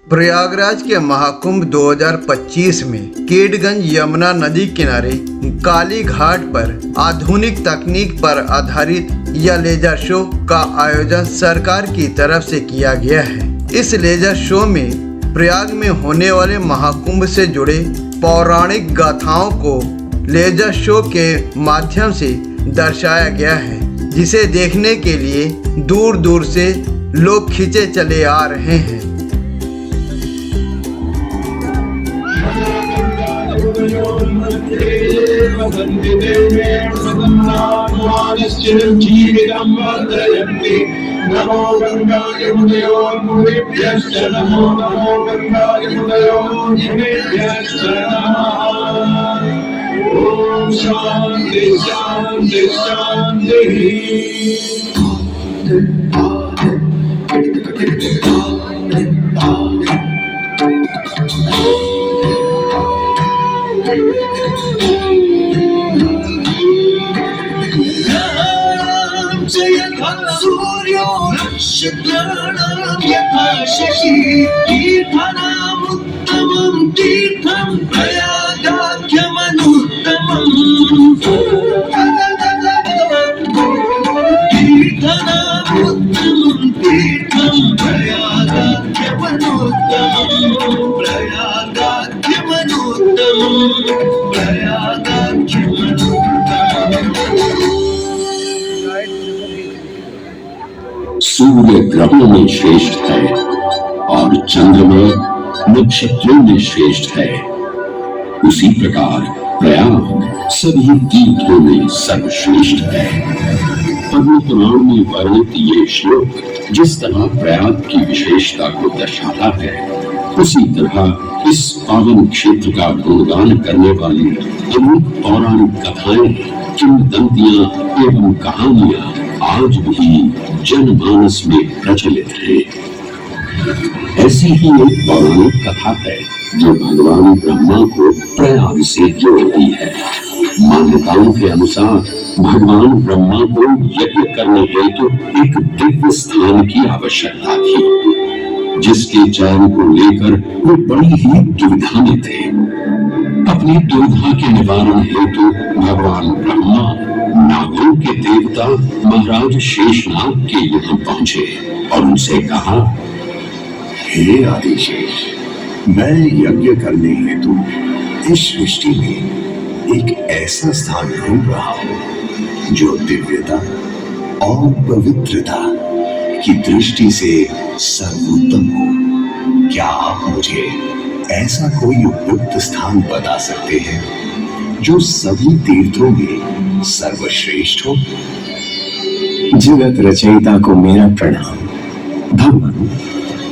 प्रयागराज के महाकुंभ 2025 में केडगंज यमुना नदी किनारे काली घाट पर आधुनिक तकनीक पर आधारित यह लेजर शो का आयोजन सरकार की तरफ से किया गया है। इस लेजर शो में प्रयाग में होने वाले महाकुंभ से जुड़े पौराणिक गाथाओं को लेजर शो के माध्यम से दर्शाया गया है, जिसे देखने के लिए दूर दूर से लोग खींचे चले आ रहे हैं। नमो गंगाय मुनयोर्मुनिभ्यश्च नमो गंगाय मुनयोर्मुनिभ्यश्च नमः। ओम शांति शांति शांति। सूर्यो नक्षत्राणां यथा शशि तीर्थानामुत्तमं तीर्थं प्रयागाख्यमनुत्तमम्। तीर्थानामुत्तमं तीर्थं प्रयागाख्यमनुत्तमम्। सूर्य ग्रहों में श्रेष्ठ है और चंद्रमा नक्षत्रों में श्रेष्ठ है, उसी प्रकार प्रयाग सभी तीर्थों में सर्वश्रेष्ठ है। पद्म पुराण में वर्णित ये श्लोक जिस तरह प्रयाग की विशेषता को दर्शाता है, उसी तरह इस पावन क्षेत्र का गुणगान करने वाली अनेक पौराणिक कथाएं, किंवदंतियां एवं कहानियां आज भी जनमानस में प्रचलित है। ऐसी ही एक पौराणिक कथा है जो भगवान ब्रह्मा को प्रयाग से जोड़ती है। मान्यताओं के अनुसार भगवान ब्रह्मा को यज्ञ करने हेतु एक दिव्य स्थान की आवश्यकता थी, जिसके चयन को लेकर वे बड़ी ही दुविधा में थे। अपनी दुविधा के निवारण हेतु भगवान ब्रह्मा नागों के देवता महाराज शेषनाग के यहाँ पहुंचे और उनसे कहा, हे आदिशेष, मैं यज्ञ करने हेतु इस सृष्टि में एक ऐसा स्थान ढूंढ रहा हूं जो दिव्यता और पवित्रता की दृष्टि से सर्वोत्तम हो। क्या आप मुझे ऐसा कोई उपयुक्त स्थान बता सकते हैं जो सभी तीर्थों में सर्वश्रेष्ठ हो? जगत रचयिता को मेरा प्रणाम। भगवान,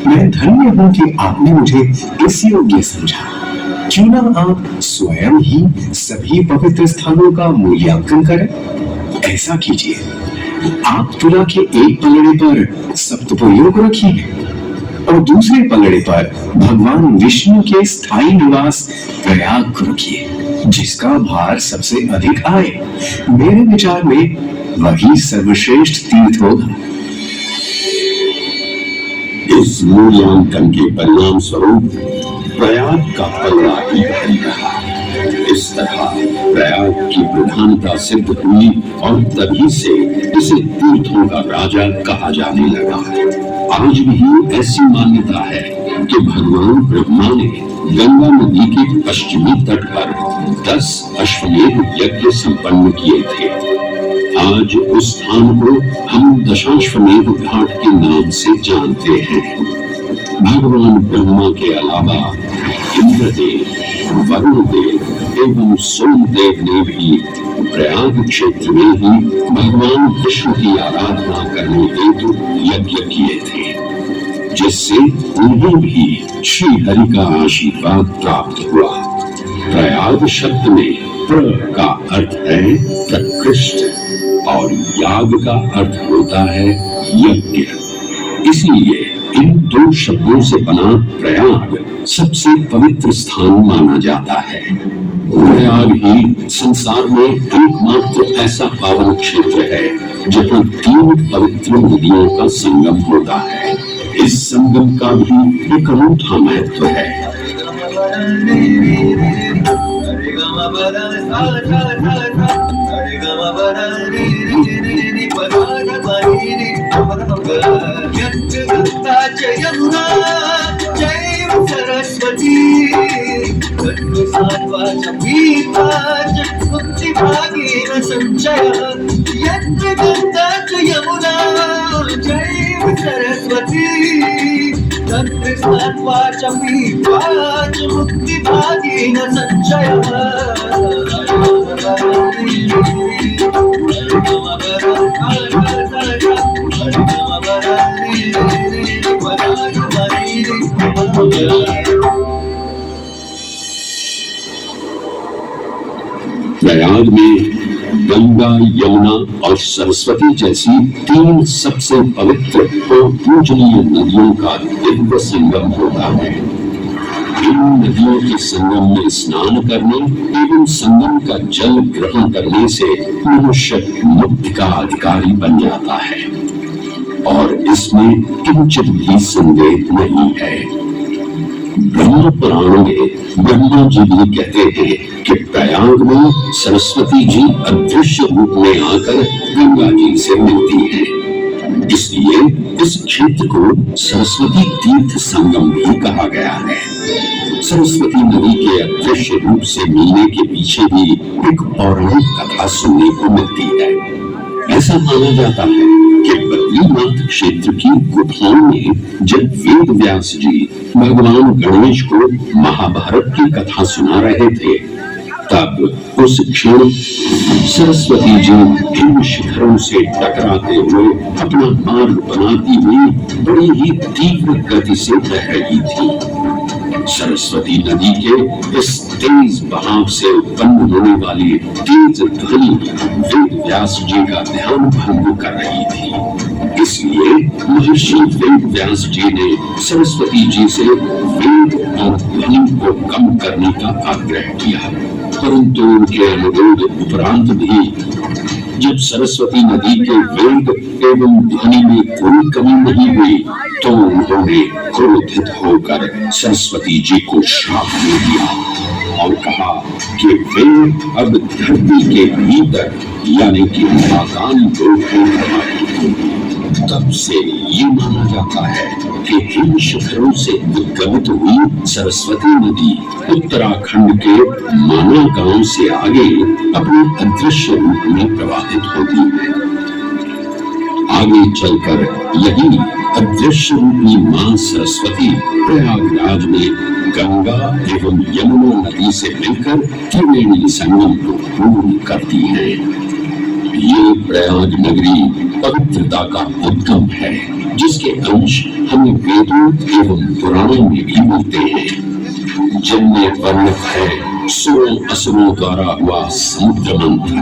मैं धन्य हूं कि आपने मुझे इस योग्य समझा। क्यों ना आप स्वयं ही सभी पवित्र स्थानों का मूल्यांकन करें? ऐसा कीजिए, आप तुला के एक पलड़े पर सप्तपुरियों को रखिए और दूसरे पलड़े पर भगवान विष्णु के स्थायी निवास प्रयाग को रखिए, जिसका भार सबसे अधिक आए। मेरे विचार में वही सर्वश्रेष्ठ तीर्थ होगा। इस मूल्यांकन के परिणाम स्वरूप प्रयाग का पलड़ा ही भारी रहा। इस तरह प्रयाग की प्रधानता सिद्ध हुई और तभी से इसे तीर्थों का राजा कहा जाने लगा। आज भी ऐसी मान्यता है कि भगवान ब्रह्मा ने गंगा नदी के पश्चिमी तट पर 10 अश्वमेध यज्ञ संपन्न किए थे। आज उस स्थान को हम दशाश्वमेध घाट के नाम से जानते हैं। भगवान ब्रह्मा के अलावा इंद्रदेव, वरुण देव एवं सोमदेव ने भी प्रयाग क्षेत्र में ही भगवान विष्णु की आराधना करने हेतु यज्ञ किए थे, जिससे उन्हें भी श्री हरि का आशीर्वाद प्राप्त हुआ। प्रयाग शब्द में प्र का अर्थ है प्रकृष्ट और याग का अर्थ होता है यज्ञ। इसलिए इन दो शब्दों से बना प्रयाग सबसे पवित्र स्थान माना जाता है। प्रयाग ही संसार में एकमात्र ऐसा पावन क्षेत्र है जहाँ 3 पवित्र नदियों का संगम होता है। इस संगम का भी एक अनूठा महत्व है। यमुना जय सरस्वती मुक्ति भागीन संचय यत्र गंगा च यमुना जय सरस्वती तत्र स्नात्वा च पीत्वा च मुक्ति भागीन संचय प्रयाग में गंगा, यमुना और सरस्वती जैसी तीन सबसे पवित्र और पूजनीय नदियों का दिव्य संगम होता है। इन नदियों के संगम में स्नान करने एवं संगम का जल ग्रहण करने से मनुष्य मुक्ति का अधिकारी बन जाता है और इसमें किंचित भी संदेह नहीं है। ब्रह्म पुराण में ब्रह्मा जी भी कहते हैं कि प्रयाग में सरस्वती जी अदृश्य रूप में आकर गंगा जी से मिलती हैं। इसलिए इस क्षेत्र को सरस्वती तीर्थ संगम भी कहा गया है। सरस्वती नदी के अदृश्य रूप से मिलने के पीछे भी एक पौराणिक कथा सुनने को मिलती है। ऐसा माना जाता है कि बद्रीनाथ क्षेत्र की गुफाओं में जब वेद व्यास जी भगवान गणेश को महाभारत की कथा सुना रहे थे, तब उस क्षण सरस्वती जी इन शिखरों से टकराते हुए अपना मार्ग बनाती हुई बड़ी ही तीव्र गति से बह रही थी। सरस्वती नदी के इस तेज बहाव से उत्पन्न होने वाली तेज ध्वनि वेद व्यास जी का ध्यान भंग कर रही थी। इसलिए महर्षि वेद व्यास जी ने सरस्वती जी से वेद और ध्वनि को कम करने का आग्रह किया, परंतु उनके अनुरोध उपरांत भी जब सरस्वती नदी के वेग एवं ध्वनि में कोई कमी नहीं हुई, तो उन्होंने क्रोधित होकर सरस्वती जी को श्राप दे दिया और कहा कि वे अब धरती के भीतर यानी कि पाताल लोक में रहेंगे। तब से ये माना जाता है कि इन शिखरों से उद्गमित हुई सरस्वती नदी उत्तराखंड के माना गांव से आगे अपने अदृश्य रूप में प्रवाहित होती है। आगे चलकर यही अदृश्य रूपी मां सरस्वती प्रयागराज में गंगा एवं यमुना नदी से मिलकर त्रिवेणी संगम को पूर्ण करती है। ये प्रयाग नगरी पवित्रता का उद्गम है, जिसके अंश हमें वेदों एवं पुराणों में भी मिलते हैं, जिनमें वर्णित है सुरों असुरों द्वारा हुआ समुद्र मंथन।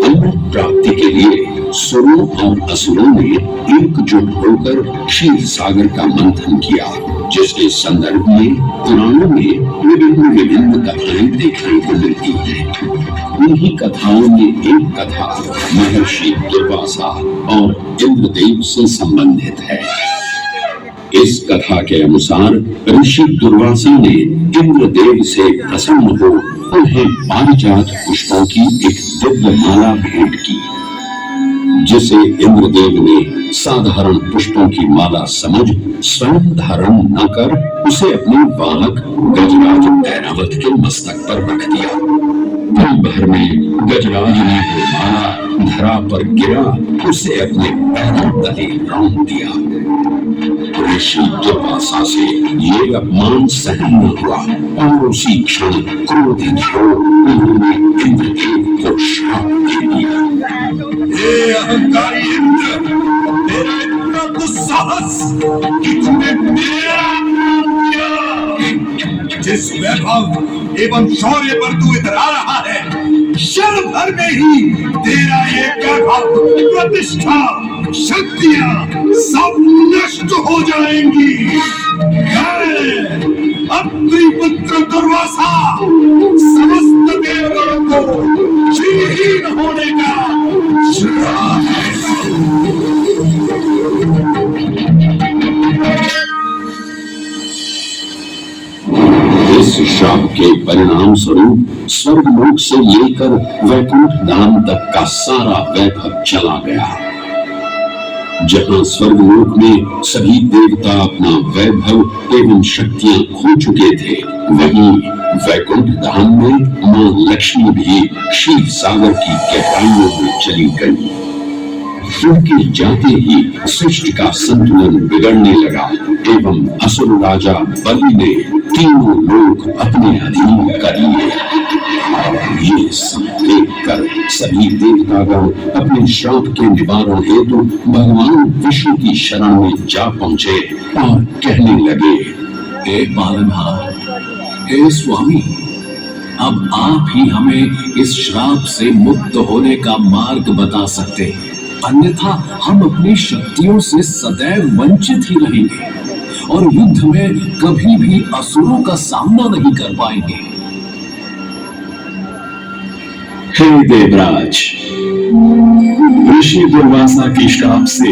अमृत प्राप्ति के लिए सुरों और असुरों ने एकजुट होकर क्षीर सागर का मंथन किया, जिसके संदर्भ में पुराणों में विभिन्न कथाएं देखने को मिलती हैं। इन्हीं कथाओं में एक कथा महर्षि दुर्वासा और इंद्रदेव से संबंधित है। इस कथा के अनुसार ऋषि दुर्वासा ने इंद्रदेव से प्रसन्न हो उन्हें पारिजात पुष्पों की एक दिव्य माला भेंट की, जिसे इंद्रदेव ने साधारण पुष्पों की माला समझ स्वयं धारण न कर उसे अपने बालक गजराज ऐरावत के मस्तक पर रख दिया। पल भर में गजराज ने वो माला धरा पर गिरा, उसे अपने पैरों तले रौंद दिया। ऋषि दुर्वासा से ये अपमान सहन न हुआ और उसी क्षण क्रोधित हो उन्होंने इंद्रदेव को श्राप दे दिया। ये अहंकारी इंद्र, तेरा इतना दुस्साहस कि तूने मेरा नाम लिया। जिस वैभव एवं शौर्य पर तू इधर आ रहा है, क्षण भर में ही तेरा ये वैभव, प्रतिष्ठा, शक्तियां सब नष्ट हो जाएंगी। अत्रि पुत्र दुर्वासा समस्त देवगणों को क्षीणहीन होने का श्राप है। इस श्राप के परिणाम स्वरूप स्वर्गलोक से लेकर वैकुंठ धाम तक का सारा वैभव चला गया। जहां स्वर्गलोक में सभी देवता अपना वैभव एवं शक्तियां खो चुके थे, वहीं वैकुंठ धाम में मां लक्ष्मी भी क्षीर सागर की गहराइयों में चली गई। उनके जाते ही सृष्टि का संतुलन बिगड़ने लगा एवं असुर राजा बलि ने तीनों लोक अपने अधीन कर लिए। ये सब देखकर सभी देवतागण अपने श्राप के निवारण हेतु भगवान विष्णु की शरण में जा पहुंचे और कहने लगे, हे पालनहार, हे स्वामी, अब आप ही हमें इस श्राप से मुक्त होने का मार्ग बता सकते हैं, अन्यथा हम अपनी शक्तियों से सदैव वंचित ही रहेंगे और युद्ध में कभी भी असुरों का सामना नहीं कर पाएंगे। हे देवराज, ऋषि दुर्वासा के श्राप से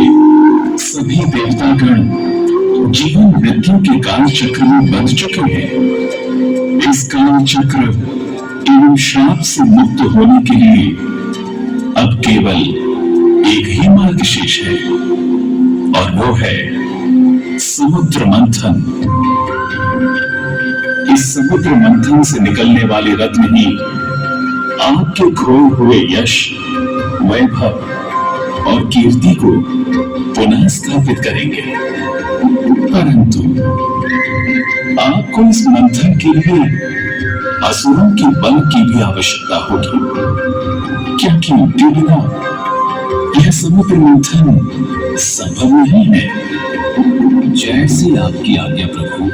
सभी देवतागण जीवन मृत्यु के काल चक्र में बंध चुके हैं। इस काल चक्र एवं श्राप से मुक्त होने के लिए अब केवल एक ही मार्ग शेष है और वो है समुद्र मंथन। इस समुद्र मंथन से निकलने वाले रत्न ही आपके खोए हुए यश, वैभव और कीर्ति को पुनः स्थापित करेंगे। परंतु आपको इस मंथन के लिए असुरों के बल की भी आवश्यकता होगी, क्योंकि उनके बिना यह समुद्र मंथन संभव नहीं है। जैसी आपकी आज्ञा प्रभु,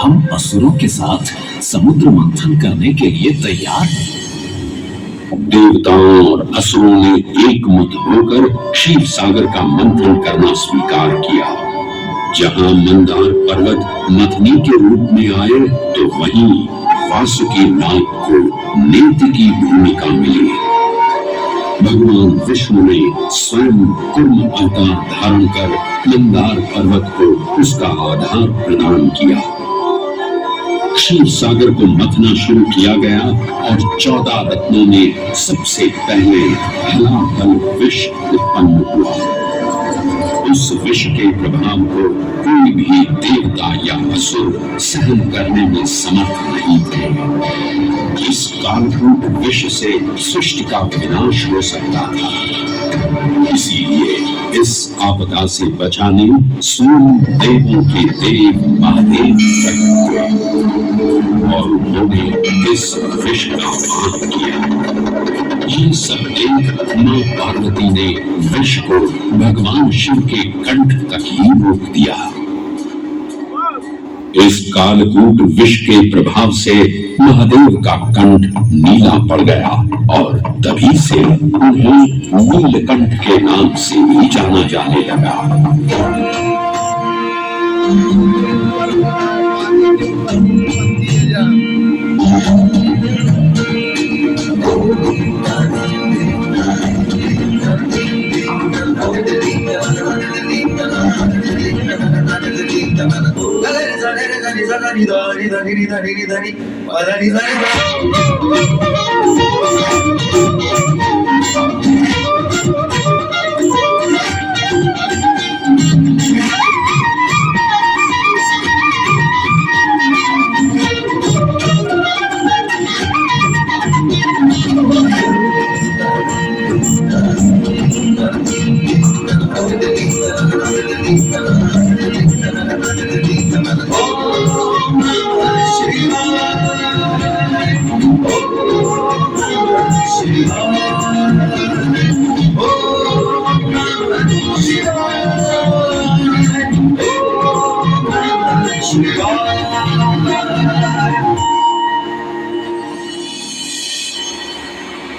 हम असुरों के साथ समुद्र मंथन करने के लिए तैयार हैं। देवताओं और असुरों ने एकमत होकर क्षीर सागर का मंथन करना स्वीकार किया। जहां मंदार पर्वत मथनी के रूप में आए, तो वहीं वासुकी नाग को नेति की भूमिका मिली। भगवान विष्णु ने स्वयं कूर्म अवतार धारण कर मंदार पर्वत को उसका आधार प्रदान किया। क्षीर सागर को मथना शुरू किया गया और 14 रत्नों में सबसे पहले हलाहल विष उत्पन्न हुआ। उस विष के प्रभाव को कोई भी देवता या असुर सहन करने में समर्थ नहीं थे। इस कालरूप विष से सृष्टि का विनाश हो सकता था। इसीलिए इस आपदा से बचाने स्वयं देवों के देव महादेव प्रकट हुए और उन्होंने इस विष का पान किया। ये सब देख मां पार्वती ने विष को भगवान शिव के कंठ तक ही रोक दिया। इस कालकूट विष के प्रभाव से महादेव का कंठ नीला पड़ गया और तभी से उन्हें नीलकंठ के नाम से भी जाना जाने लगा।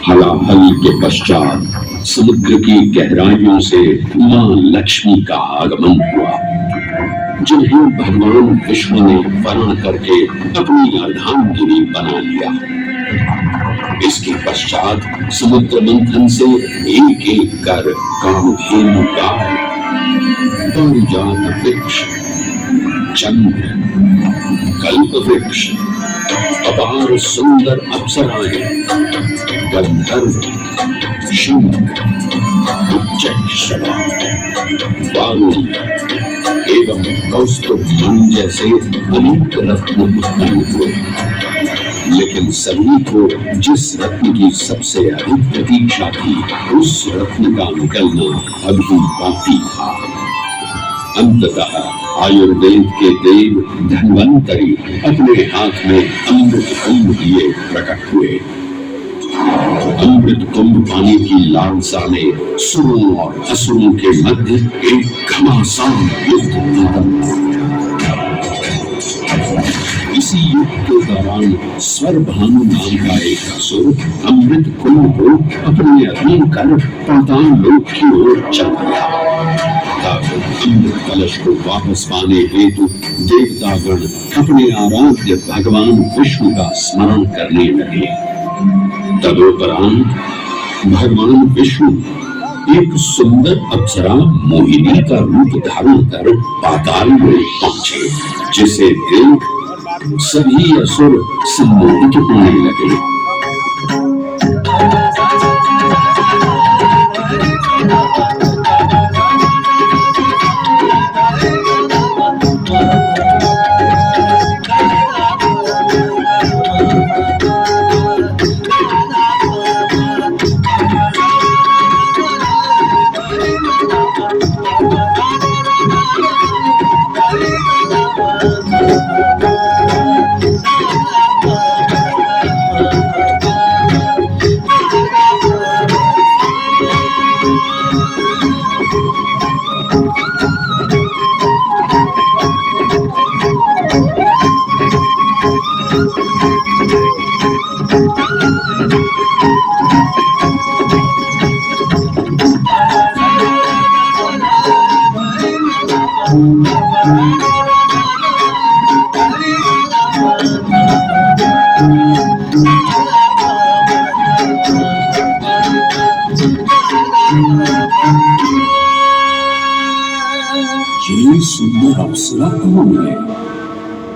हलाहल के पश्चात समुद्र की गहराइयों से मां लक्ष्मी का आगमन हुआ, जिन्हें भगवान विष्णु ने वरण करके अपनी अर्धांगिनी बना लिया। इसके पश्चात समुद्र मंथन से एक एक कर कामधेनु गाय, पारिजात वृक्ष, चंद्र, कल्प वृक्ष, अपार सुंदर अप्सराएं, गंधर्व, शंख, उच्चैःश्रवा, वारुणी एवं कौस्तुभ मणि जैसे अनेक रत्न उत्पन्न हुए। लेकिन सभी को जिस रत्न की सबसे अधिक प्रतीक्षा थी, उस रत्न का निकलना अभी बाकी था। अंततः आयुर्वेद के देव धन्वंतरी अपने हाथ में अमृत कुंभ लिए प्रकट हुए। अमृत कुंभ पाने की लालसा ने सुरों और असुरों के मध्य एक घमासान युद्ध आरंभ हो गया। इसी युद्ध के दौरान स्वरभानु नाम का एक असुर अमृत कुंभ को अपने अधीन कर पाताल लोक की ओर चल गया। अमृत कलश को वापस पाने हेतु देवतागण अपने आराध्य भगवान विष्णु का स्मरण करने लगे। तदोपरांत भगवान विष्णु एक सुंदर अप्सरा मोहिनी का रूप धारण कर पाताल में पहुंचे, जिसे देख सभी असुर सम्मोहित होने लगे। ये सुंदर अप्सरा कौन है?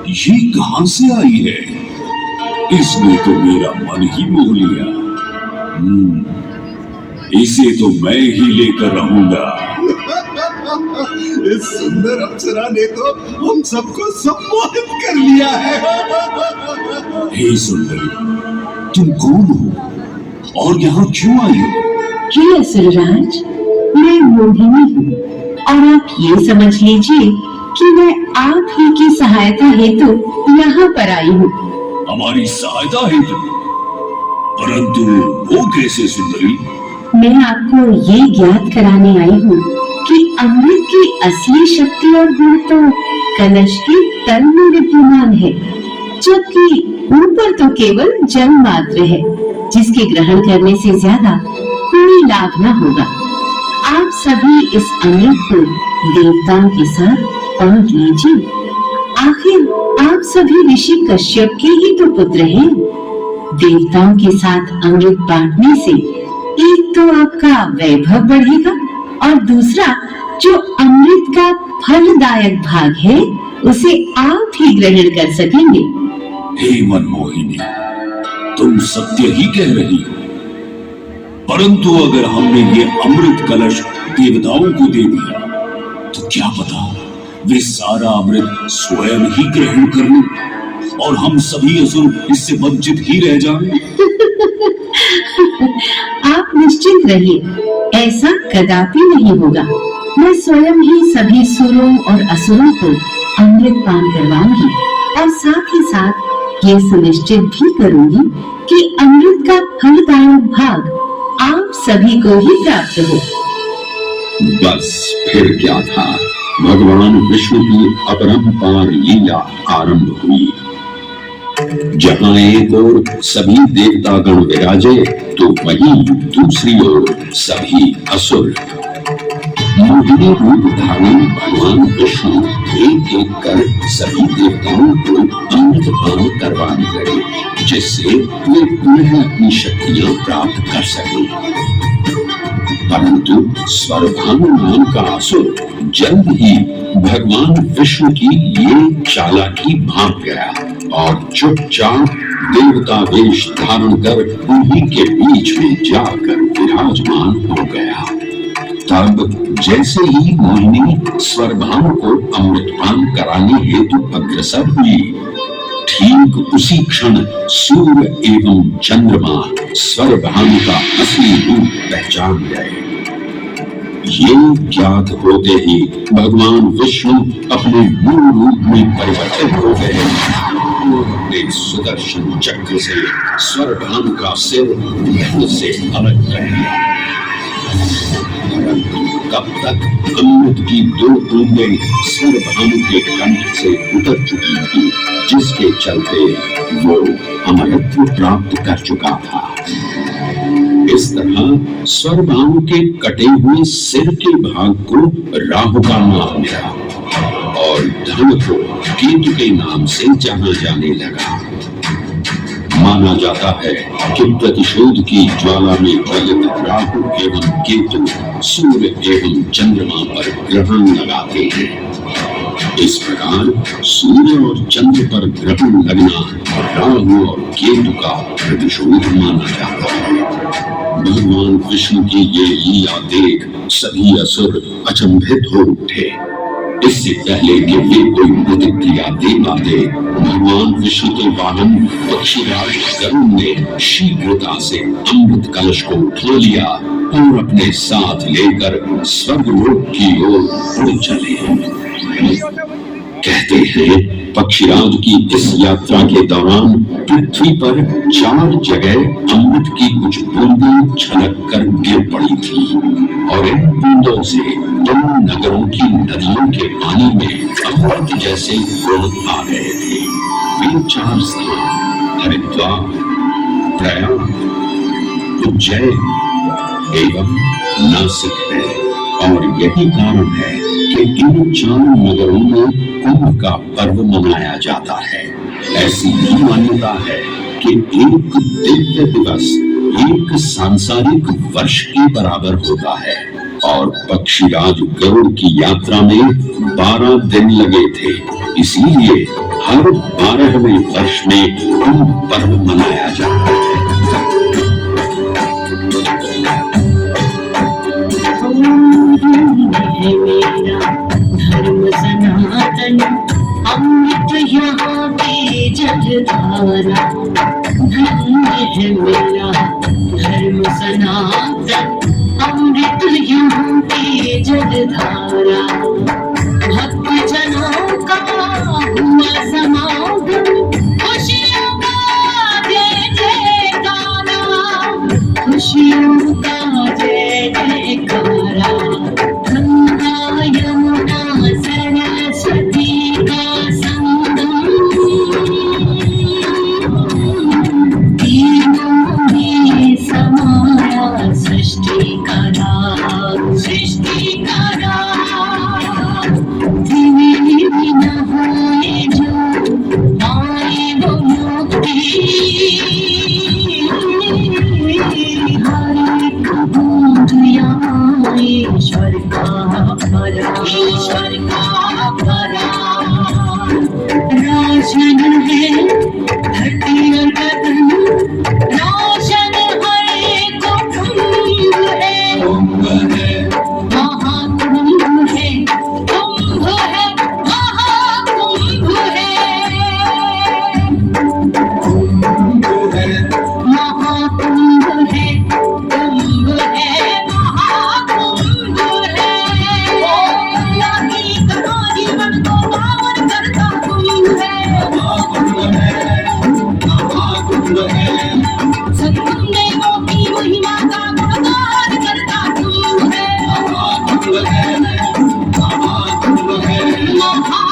ये कहां से आई है? इसने तो मेरा मन ही मोह लिया। इसे तो मैं ही लेकर रहूंगा। इस सुंदर अप्सरा ने तो हम सबको सम्मोहित कर लिया है। हे सुंदरी, तुम कौन हो और यहाँ क्यों आई हो? हे असुरराज, मैं मोहिनी हूँ और आप ये समझ लीजिए कि मैं आप ही की सहायता हेतु यहाँ पर आई हूँ। हमारी सहायता हेतु? परंतु वो कैसे सुंदरी? मैं आपको ये ज्ञात कराने आई हूँ कि अमृत की असली शक्ति और गुण तो कलश के तल में विद्यमान है, जबकि ऊपर तो केवल जल मात्र है, जिसके ग्रहण करने से ज्यादा कोई लाभ न होगा। आप सभी इस अमृत को देवताओं के साथ बांट लीजिए। आखिर आप सभी ऋषि कश्यप के ही तो पुत्र हैं। देवताओं के साथ अमृत बांटने से एक तो आपका वैभव बढ़ेगा और दूसरा जो अमृत का फलदायक भाग है उसे आप ही ग्रहण कर सकेंगे। हे मनमोहिनी, तुम सत्य ही कह रही हो। परंतु अगर हमने ये अमृत कलश देवताओं को दे दिया तो क्या पता वे सारा अमृत स्वयं ही ग्रहण कर लें और हम सभी असुर इससे वंचित ही रह जाएं। आप निश्चिंत रहिए, ऐसा कदापि नहीं होगा। मैं स्वयं ही सभी सुरों और असुरों को अमृत पान करवाऊंगी और साथ ही साथ ये सुनिश्चित भी करूंगी कि अमृत का फलदायक भाग आप सभी को ही प्राप्त हो। बस फिर क्या था, भगवान विष्णु की अपरंपार लीला आरंभ हुई। जहां एक ओर सभी देवतागण विराजे तो वहीं दूसरी ओर सभी असुर। मोहिनी रूप धारण भगवान विष्णु एक एक कर सभी देवताओं को अमृत पान करवाने लगे, जिससे वे पुनः अपनी शक्तियां प्राप्त कर सके। परंतु स्वरभानु नाम का असुर जल्द ही भगवान विष्णु की ये चालाकी भांप गया और चुपचाप देवता वेश धारण कर उन्हीं के बीच में जाकर विराजमान हो गया। तब जैसे ही मोहिनी स्वरभानु को अमृतपान कराने हेतु अग्रसर हुई, ठीक उसी क्षण सूर्य एवं चंद्रमा स्वरभानु का असली रूप पहचान गए। ये ज्ञात होते ही भगवान विष्णु अपने मूल रूप में परिवर्तित हो गए और अपने सुदर्शन चक्र से स्वरभानु का सिर धड़ से अलग कर दिया। तब तक अमृत की 2 बूंदें स्वरभानु के कंठ से उतर चुकी थी, जिसके चलते वो अमरत्व प्राप्त कर चुका था। इस तरह स्वरभानु के कटे हुए सिर के भाग को राहु का नाम मिला और धन को केतु के नाम से जाना जाने लगा। माना जाता है कि प्रतिशोध की ज्वाला में ज्वलित राहु एवं केतु सूर्य एवं चंद्रमा पर ग्रहण लगाते हैं। इस प्रकार सूर्य और चंद्र पर ग्रहण लगना राहु और केतु का प्रतिशोध माना जाता है। भगवान विष्णु की ये लीला देख सभी असुर अचंभित हो उठे। इससे पहले कि वे कोई प्रतिक्रिया दे पाते, भगवान विष्णु के वाहन पक्षीराज गरुड़ ने शीघ्रता से अमृत कलश को उठा लिया और अपने साथ लेकर स्वर्गलोक की ओर उड़ चले। कहते हैं पक्षीराज की इस यात्रा के दौरान पृथ्वी पर 4 जगह अमृत की कुछ बूंदें छलक कर गिर पड़ी थी और इन बूंदों से 2 नगरों की नदियों के पानी में अमृत जैसे गुण आ गए थे। वे 4 स्थान हरिद्वार, प्रयाग, उज्जैन एवं नासिक है और यही कारण है कि इन 4 नगरों में कुंभ का पर्व मनाया जाता है। ऐसी भी मान्यता है कि एक दिव्य दिवस एक सांसारिक वर्ष के बराबर होता है और पक्षीराज गरुड़ की यात्रा में 12 दिन लगे थे। इसीलिए हर 12वें वर्ष में कुंभ पर्व मनाया जाता है। धर्म सनातन अमृत यहाँ की जलधारा, धन्य है मेरा धर्म सनातन अमृत यहाँ की जलधारा। भक्त जनों का हुआ समागम, खुशियों का जय जयकारा, खुशियों का जय जयकारा। गंगा यमुना सरस्वती का संगम, तीनों में समाया सृष्टि का राग, सृष्टि का राग। त्रिवेणी नहाए जो पाए वो मुक्ति, हर एक बूंद यहाँ ईश्वर का भरा, ईश्वर का भरा। रोशन है धरती और गगन, रोशन है कुंभ है, महाकुंभ है, कुंभ है, महाकुंभ है, महाकुंभ है, कुंभ है, महाकुंभ है। लागी कथा जीवन को पावन करता कुंभ है, महाकुंभ है। सत्संग देवों की महिमा का गुणगान करता कुंभ है, महाकुंभ है, महाकुंभ है, महाकुंभ है।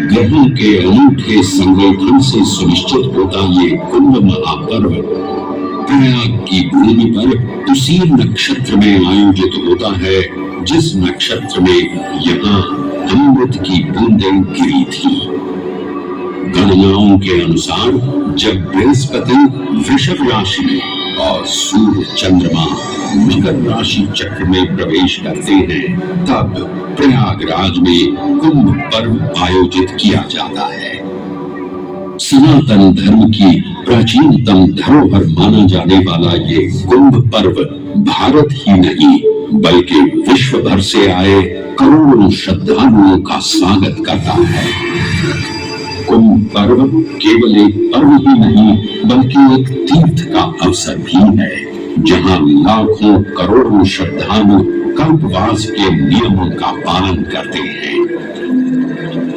ग्रहों के अनूठे संगठन से सुनिश्चित होता ये कुंभ महापर्व प्रयाग की भूमि पर उसी नक्षत्र में आयोजित होता है जिस नक्षत्र में यहाँ अमृत की बूंदें गिरी थी। गणनाओं के अनुसार जब बृहस्पति वृषभ राशि में और सूर्य चंद्रमा मकर राशि चक्र में प्रवेश करते हैं, तब प्रयागराज में कुंभ पर्व आयोजित किया जाता है। सनातन धर्म की प्राचीनतम धरोहर माना जाने वाला ये कुंभ पर्व भारत ही नहीं बल्कि विश्व भर से आए करोड़ों श्रद्धालुओं का स्वागत करता है। कुंभ पर्व केवल एक पर्व ही नहीं बल्कि एक तीर्थ का अवसर भी है, जहां लाखों करोड़ों श्रद्धालु कल्पवास के नियमों का पालन करते हैं।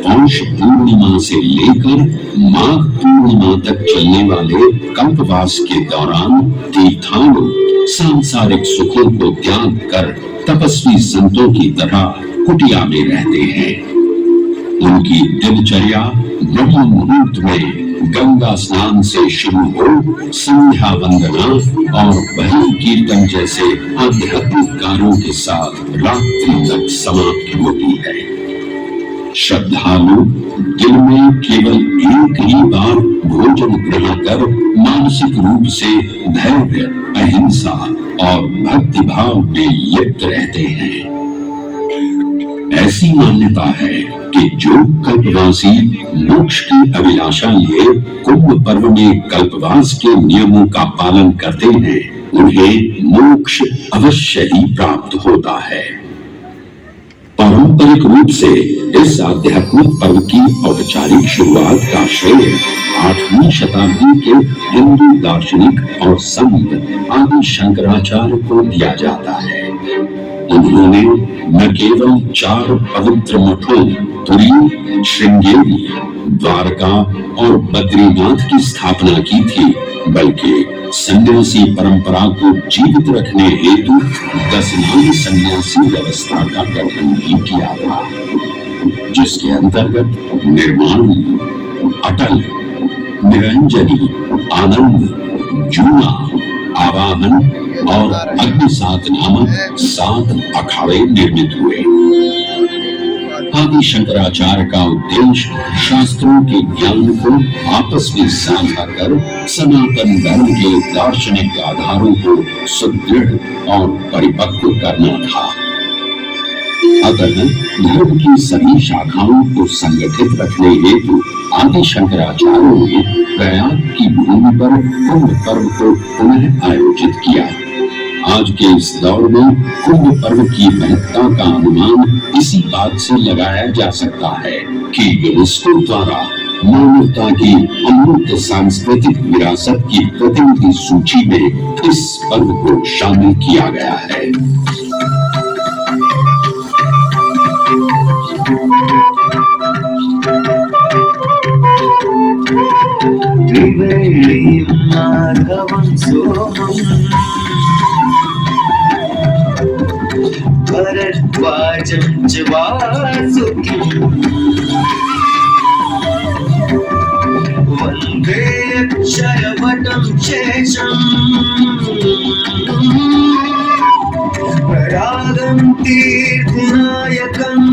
पौष पूर्णिमा से लेकर माघ पूर्णिमा तक चलने वाले कल्पवास के दौरान तीर्थालु सांसारिक सुखों को त्याग कर तपस्वी संतों की तरह कुटिया में रहते हैं। उनकी दिनचर्या ब्रह्म मुहूर्त में गंगा स्नान से शुरू हो संध्या वंदना और भजन कीर्तन जैसे आध्यात्मिक कार्यों के साथ रात्रि तक समाप्त होती है। श्रद्धालु दिन में केवल एक ही बार भोजन ग्रहण कर मानसिक रूप से धैर्य, अहिंसा और भक्ति भाव में लिप्त रहते हैं। ऐसी मान्यता है कि जो कल्पवासी मोक्ष की अभिलाषा लिए कुंभ पर्व में कल्पवास के नियमों का पालन करते हैं, उन्हें मोक्ष अवश्य ही प्राप्त होता है। पारंपरिक रूप से इस आध्यात्मिक पर्व की औपचारिक शुरुआत का श्रेय 8वीं शताब्दी के हिंदू दार्शनिक और संत आदि शंकराचार्य को दिया जाता है। उन्होंने न केवल 4 पवित्र मठों पुरी, श्रृंगेरी, द्वारका और बद्रीनाथ की स्थापना की थी, बल्कि सन्यासी परंपरा को जीवित रखने हेतु 10 नामी सन्यासी व्यवस्था का गठन भी किया था, जिसके अंतर्गत निर्माण, अटल, निरंजनी, आनंद, जूना, आवाहन और अग्निसात नामक 7 अखाड़े निर्मित हुए। आदि शंकराचार्य का उद्देश्य शास्त्रों के ज्ञान को आपस में साझा कर सनातन धर्म के दार्शनिक आधारों को सुदृढ़ और परिपक्व करना था। अतः धर्म की सभी शाखाओं को संगठित रखने हेतु आदि शंकराचार्यों ने प्रयाग की भूमि पर कुंभ पर्व को पुनः आयोजित किया। आज के इस दौर में कुंभ पर्व की महत्ता का अनुमान इसी बात से लगाया जा सकता है कि यूनेस्को द्वारा मानवता की अमूर्त सांस्कृतिक विरासत की प्रतिनिधि सूची में इस पर्व को शामिल किया गया है। माधवं सोमम् भरद्वाजं च वासुकिम् वन्दे अक्षयवटं शेषम् प्रयागं तीर्थनायकम्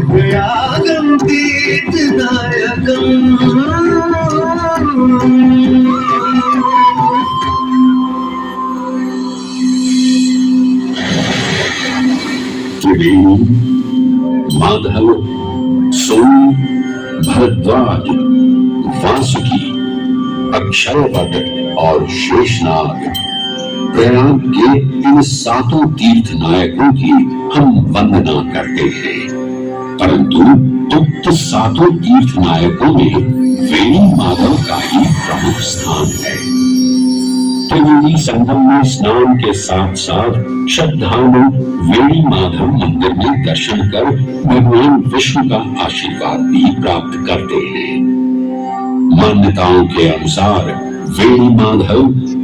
प्रयागं तीर्थनायकम्। त्रिवेणी, माधव, सोम, भरद्वाज, वासुकी, अक्षयवट और शेषनाग, प्रयाग के इन 7 तीर्थ नायकों की हम वंदना करते हैं, परंतु उक्त 7 तीर्थ नायकों में वेणी माधव का ही प्रमुख स्थान है। त्रिवेणी संगम में स्नान के साथ साथ श्रद्धालु वेणी माधव मंदिर में दर्शन कर भगवान विष्णु का आशीर्वाद भी प्राप्त करते हैं। मान्यताओं के अनुसार वेणी माधव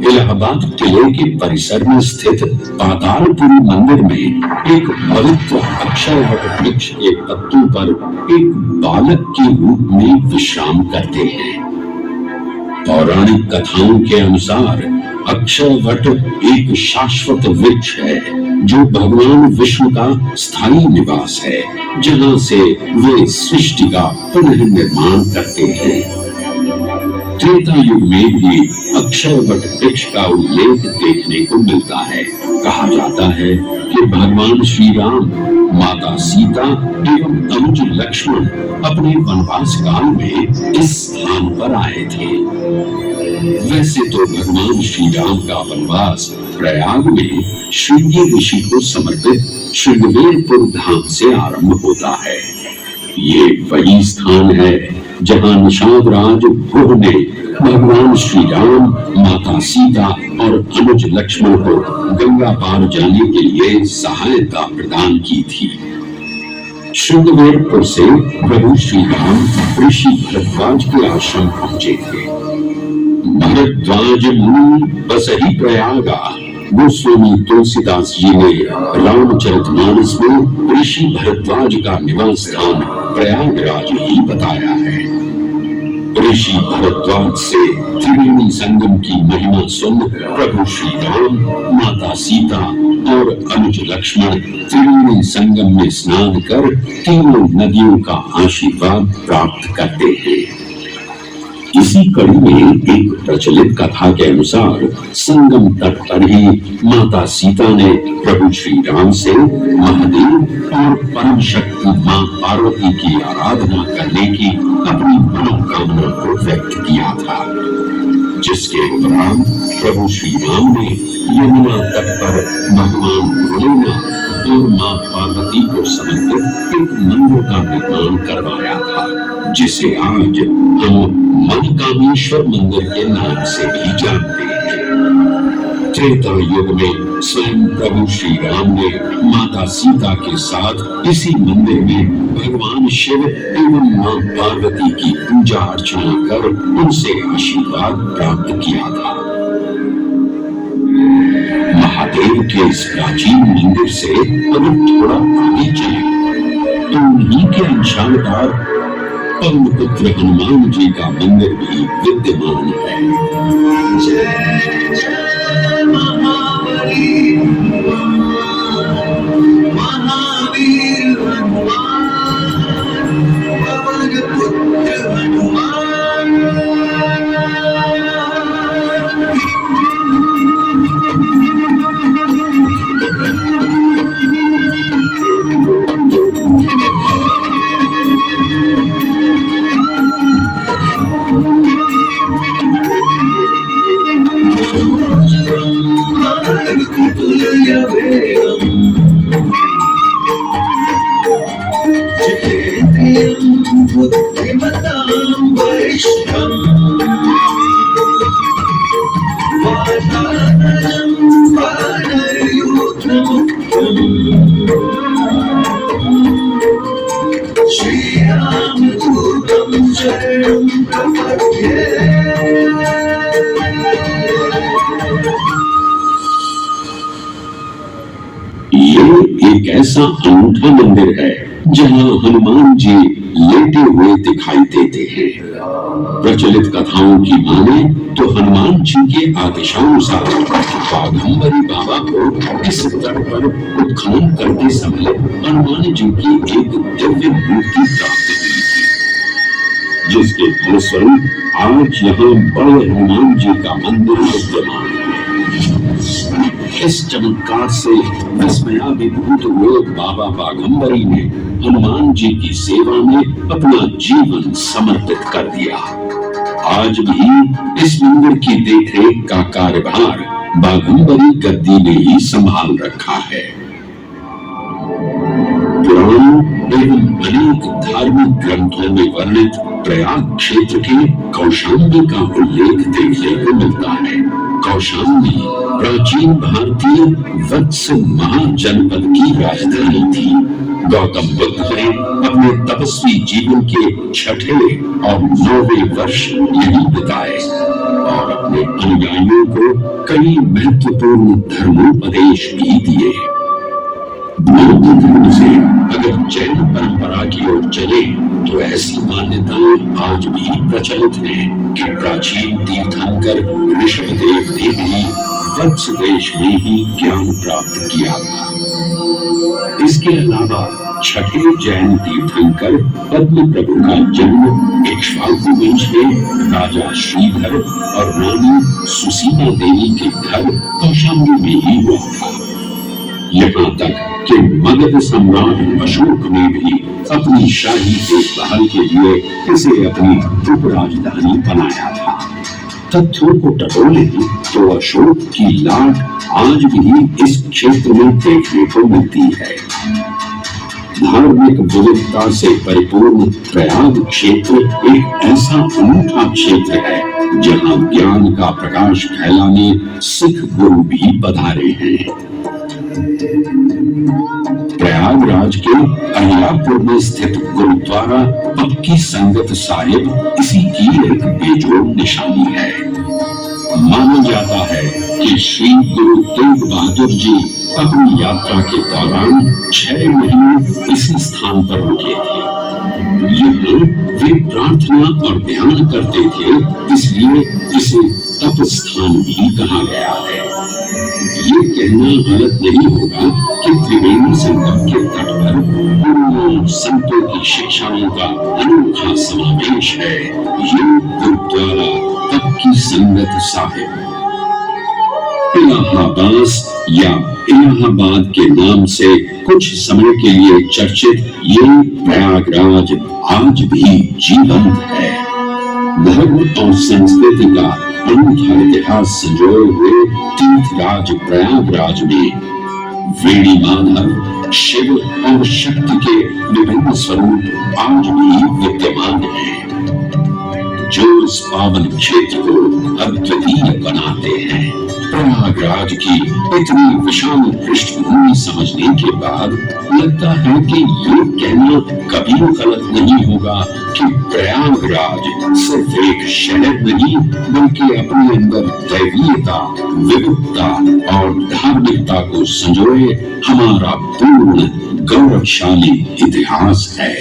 इलाहाबाद किले के परिसर में स्थित पातालपुरी मंदिर में एक पवित्र अक्षयवट वृक्ष के पत्तों पर एक बालक के रूप में विश्राम करते हैं। पौराणिक कथाओं के अनुसार अक्षयवट एक शाश्वत वृक्ष है जो भगवान विष्णु का स्थायी निवास है, जहां से वे सृष्टि का पुनर्निर्माण करते हैं। त्रेता युग में भी अक्षयवट वृक्ष का उल्लेख देखने को मिलता है। कहा जाता है कि भगवान श्री राम, माता सीता एवं अनुज लक्ष्मण अपने वनवास काल में इस स्थान पर आए थे। वैसे तो भगवान श्री राम का वनवास प्रयाग में श्रृंगी ऋषि को समर्पित श्रृंगवेरपुर धाम से आरंभ होता है। ये वही स्थान है जहां निषाद राज भृगु ने भगवान श्री राम, माता सीता और अनुज लक्ष्मण को गंगा पार जाने के लिए सहायता प्रदान की थी। श्रृंगवेरपुर से प्रभु श्री राम ऋषि भरद्वाज के आश्रम पहुंचे थे। भरद्वाज मुनि बसहि प्रयागा, गोस्वामी तुलसीदास जी ने रामचरितमानस में ऋषि भरद्वाज का निवास स्थान प्रयागराज ही बताया है। ऋषि भरद्वाज से त्रिवेणी संगम की महिमा सुन प्रभु श्री राम, माता सीता और अनुज लक्ष्मण त्रिवेणी संगम में स्नान कर तीनों नदियों का आशीर्वाद प्राप्त करते हैं। इसी कड़ी में एक प्रचलित कथा के अनुसार संगम तट पर ही माता सीता ने प्रभु श्री राम से महादेव और परम शक्ति मां पार्वती की आराधना करने की अपनी मनोकामना को व्यक्त किया था, जिसके उपरांत प्रभु श्री राम ने यमुना तट पर भगवान भोलेनाथ और मां पार्वती को समर्पित एक मंदिर का निर्माण करवाया था, जिसे आज हम मनकामेश्वर मंदिर के नाम से भी जानते हैं। त्रेता युग में स्वयं प्रभु श्री राम ने माता सीता के साथ इसी मंदिर में भगवान शिव एवं मां पार्वती की पूजा अर्चना कर उनसे आशीर्वाद प्राप्त किया था। महादेव के इस प्राचीन मंदिर से अगर थोड़ा आगे चले तो उन्हीं के अंशावतार पवन पुत्र हनुमान जी का मंदिर भी विद्यमान है। जय जय महाबली महावीर हनुमान, पवन पुत्र हनुमान। एक ऐसा अनूठा मंदिर है जहां हनुमान जी लेटे हुए दिखाई देते हैं। प्रचलित कथाओं की माने तो हनुमान जी के आदेशानुसार बाघंबरी बाबा को इस तट पर उत्खनन करते समय हनुमान जी की एक दिव्य मूर्ति प्राप्त हुई थी, जिसके फलस्वरूप आज यहाँ बड़े हनुमान जी का मंदिर विद्यमान है। इस चमत्कार से विस्मयाभिभूत हुए बाबा बाघंबरी ने हनुमान जी की सेवा में अपना जीवन समर्पित कर दिया। आज भी इस मंदिर की देखरेख का कार्यभार बाघंबरी गद्दी ने ही संभाल रखा है। पुराण एवं अनेक धार्मिक ग्रंथों में वर्णित प्रयाग क्षेत्र के कौशाम्बी का उल्लेख देखने को मिलता है। कौशाम्बी प्राचीन भारतीय वत्स महाजनपद की राजधानी थी। गौतम बुद्ध ने अपने तपस्वी जीवन के 6वें और 9वें वर्ष यहीं बिताए और अपने अनुयायियों को कई महत्वपूर्ण धर्मोपदेश भी दिए। बौद्ध धर्म से अगर जैन परंपरा की ओर चले तो ऐसी मान्यताएं आज भी प्रचलित हैं कि प्राचीन तीर्थंकर ऋषभदेव ने भी वत्स देश में ही ज्ञान प्राप्त किया था। इसके अलावा छठे जैन तीर्थंकर पद्म प्रभु का जन्म इक्ष्वाकु वंश में राजा श्रीधर और रानी सुसीमा देवी के घर कौशाम्बी में ही हुआ था। यहाँ तक कि मगध सम्राट अशोक ने भी अपनी शाही देखभाल के लिए इसे अपनी उप राजधानी बनाया था। तथ्यों को टटोले तो अशोक की लाट आज भी इस क्षेत्र में देखने को मिलती है। धार्मिक विविधता से परिपूर्ण प्रयाग क्षेत्र एक ऐसा अनूठा क्षेत्र है जहां ज्ञान का प्रकाश फैलाने सिख गुरु भी पधारे हैं। प्रयागराज के अहियापुर में स्थित गुरुद्वारा पक्की संगत साहिब इसी की एक बेजोड़ निशानी है। माना जाता है कि श्री गुरु तेग बहादुर जी अपनी यात्रा के दौरान 6 महीने इसी स्थान पर रुके थे। यहाँ वे प्रार्थना और ध्यान करते थे, इसलिए इसे तप स्थान भी कहा गया है। ये कहना गलत नहीं होगा कि त्रिवेणी संगम के तट पर गुरुओं संतों की शिक्षाओं का अनोखा समावेश है। ये गुरुद्वारा पक्की संगत साहिब इलाहाबाद या इलाहाबाद के नाम से कुछ समय के लिए चर्चित ये प्रयागराज आज भी जीवंत है। धर्म और संस्कृति का अनूठा इतिहास संजोए हुए तीर्थराज प्रयागराज में वेणी माधव, शिव और शक्ति के विभिन्न स्वरूप आज भी विद्यमान हैं, जो इस पावन क्षेत्र को अद्वितीय बनाते हैं। प्रयागराज की इतनी विशाल पृष्ठभूमि समझने के बाद लगता है कि ये कहना कभी गलत नहीं होगा कि प्रयागराज सिर्फ एक शहर नहीं बल्कि अपने अंदर दैवीयता, विविधता और धार्मिकता को संजोए हमारा पूर्ण गौरवशाली इतिहास है।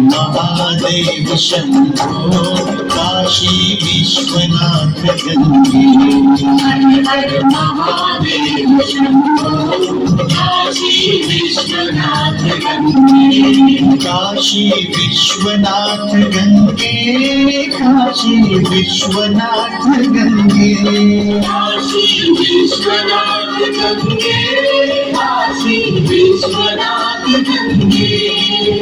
महादेव शंभो काशी विश्वनाथ गंगे। हर महादेव शंभो काशी विश्वनाथ गंगे। काशी विश्वनाथ गंगे, काशी विश्वनाथ गंगे, काशी विश्वनाथ गंगे काशी विश्वनाथ गंगे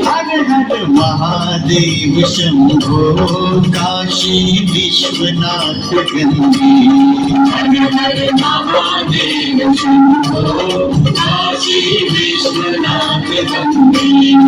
हर हर महादेव शंभो काशी विश्वनाथ गंगे हर हर महादेव शंभो काशी विश्वनाथ गंगे